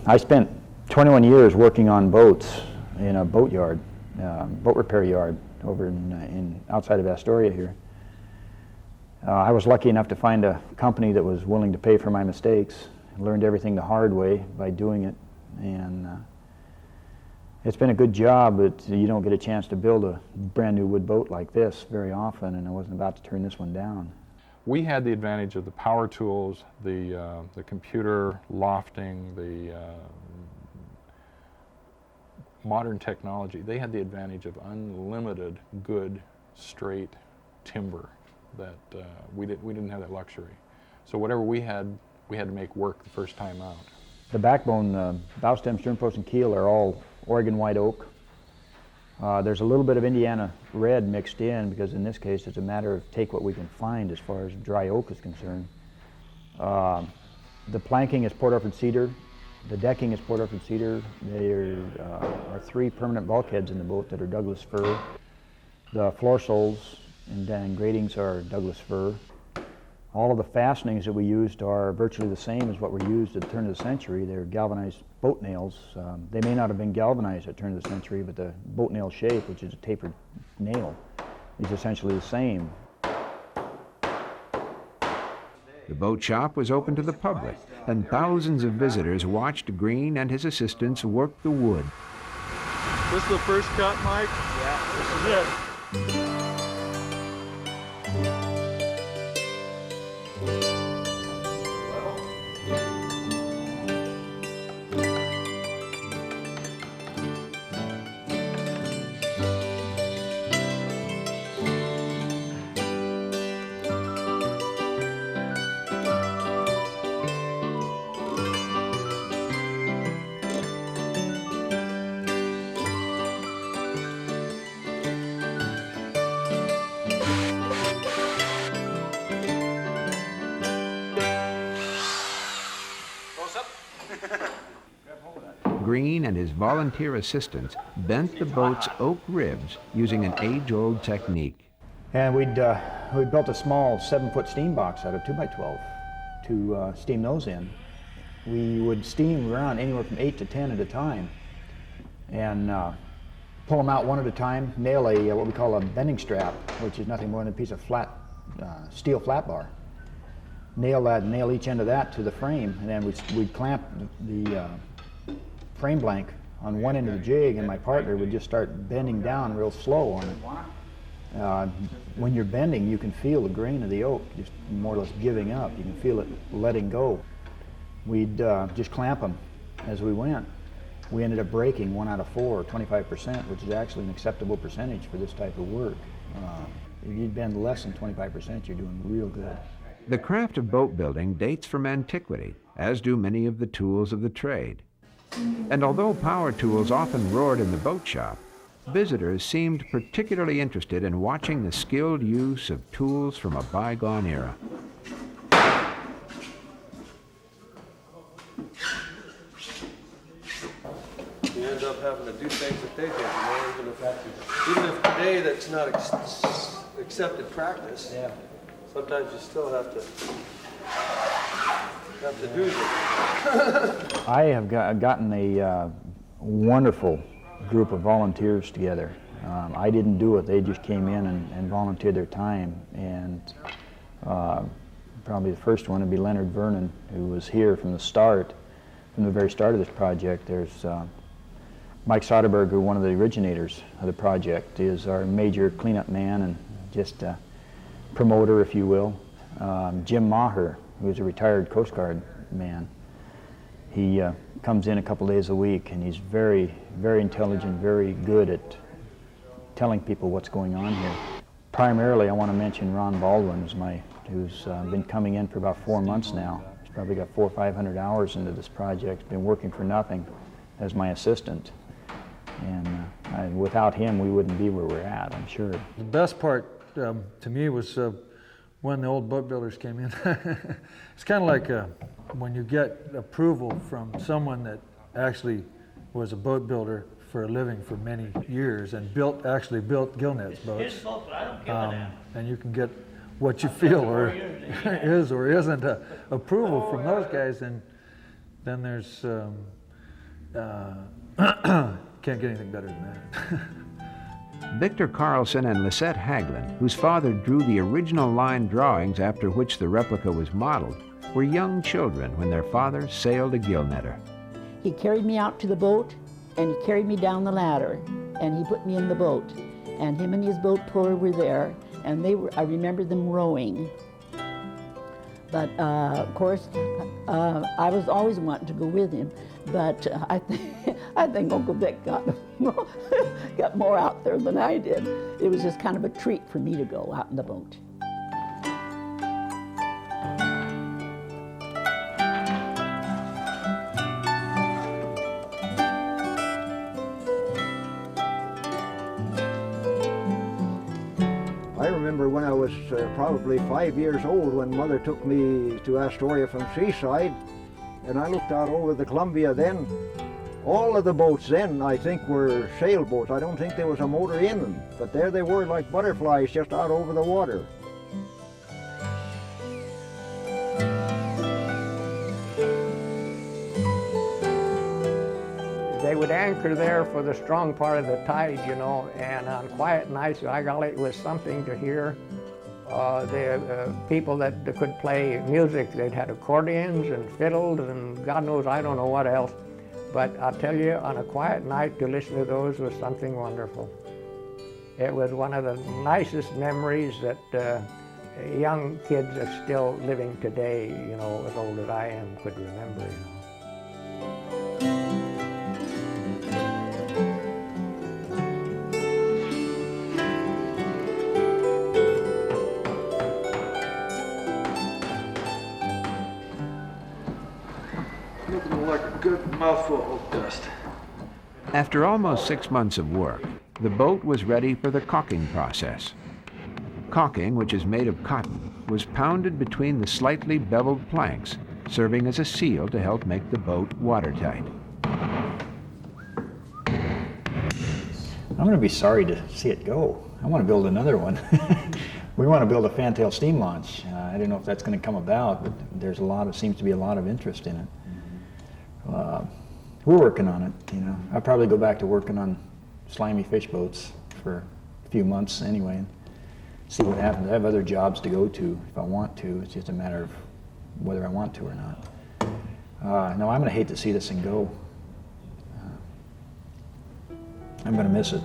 I spent 21 years working on boats in a boat yard, boat repair yard over in outside of Astoria here. I was lucky enough to find a company that was willing to pay for my mistakes. I learned everything the hard way by doing it, and it's been a good job, but you don't get a chance to build a brand new wood boat like this very often, and I wasn't about to turn this one down. We had the advantage of the power tools, the computer lofting, the modern technology. They had the advantage of unlimited good, straight timber that we didn't have that luxury. So whatever we had to make work the first time out. The backbone, bow stem, stern post, and keel are all Oregon white oak. There's a little bit of Indiana red mixed in because in this case it's a matter of take what we can find as far as dry oak is concerned. The planking is Port Orford cedar. The decking is Port Orford cedar. There are 3 permanent bulkheads in the boat that are Douglas fir. The floor soles and gratings are Douglas fir. All of the fastenings that we used are virtually the same as what were used at the turn of the century. They're galvanized boat nails. They may not have been galvanized at the turn of the century, but the boat nail shape, which is a tapered nail, is essentially the same. The boat shop was open to the public, and thousands of visitors watched Green and his assistants work the wood. This is the first cut, Mike? Yeah, this is it. Green and his volunteer assistants bent the boat's oak ribs using an age-old technique. And we built a small 7-foot steam box out of 2x12 to steam those in. We would steam around anywhere from 8 to 10 at a time and pull them out one at a time, nail what we call a bending strap, which is nothing more than a piece of flat steel flat bar. Nail each end of that to the frame, and then we'd clamp the frame blank on one end of the jig, and my partner would just start bending down real slow on it. When you're bending, you can feel the grain of the oak just more or less giving up. You can feel it letting go. We'd just clamp them as we went. We ended up breaking 1 out of 4, 25%, which is actually an acceptable percentage for this type of work. If you bend less than 25%, you're doing real good. The craft of boat building dates from antiquity, as do many of the tools of the trade. And although power tools often roared in the boat shop, visitors seemed particularly interested in watching the skilled use of tools from a bygone era. You end up having to do things that they did, even if today that's not accepted practice. Yeah. Sometimes you still have to do it. I have gotten a wonderful group of volunteers together. I didn't do it, they just came in and volunteered their time. And probably the first one would be Leonard Vernon, who was here from the very start of this project. There's Mike Soderberg, who one of the originators of the project, is our major cleanup man and just promoter, if you will. Jim Maher, who is a retired Coast Guard man. He comes in a couple days a week, and he's very, very intelligent, very good at telling people what's going on here. Primarily, I want to mention Ron Baldwin, who's been coming in for about 4 months now. He's probably got 400 or 500 hours into this project, been working for nothing as my assistant. And without him, we wouldn't be where we're at, I'm sure. The best part to me was when the old boat builders came in. It's kind of like when you get approval from someone that actually was a boat builder for a living for many years and actually built Gillnet's boats. And you can get what you feel or is or isn't approval from those guys, and then there's Can't get anything better than that. Victor Carlson and Lisette Haglin, whose father drew the original line drawings after which the replica was modeled, were young children when their father sailed a gillnetter. He carried me out to the boat, and he carried me down the ladder, and he put me in the boat. And him and his boat puller were there, and I remember them rowing. But of course, I was always wanting to go with him, but I think Uncle Vic got more out there than I did. It was just kind of a treat for me to go out in the boat. I remember when I was probably 5 years old when Mother took me to Astoria from Seaside, and I looked out over the Columbia then. All of the boats then, I think, were sailboats. I don't think there was a motor in them, but there they were like butterflies just out over the water. They would anchor there for the strong part of the tide, you know, and on quiet nights, by golly, it was something to hear. The people that could play music, they'd had accordions and fiddles and God knows, I don't know what else. But I'll tell you, on a quiet night to listen to those was something wonderful. It was one of the nicest memories that young kids that's still living today, you know, as old as I am, could remember, you know. Looking like a good mouthful of dust. After almost 6 months of work, the boat was ready for the caulking process. Caulking, which is made of cotton, was pounded between the slightly beveled planks, serving as a seal to help make the boat watertight. I'm going to be sorry to see it go. I want to build another one. We want to build a fantail steam launch. I don't know if that's going to come about, but seems to be a lot of interest in it. We're working on it, you know. I'll probably go back to working on slimy fish boats for a few months anyway, and see what happens. I have other jobs to go to if I want to. It's just a matter of whether I want to or not. No, I'm going to hate to see this thing go. I'm going to miss it.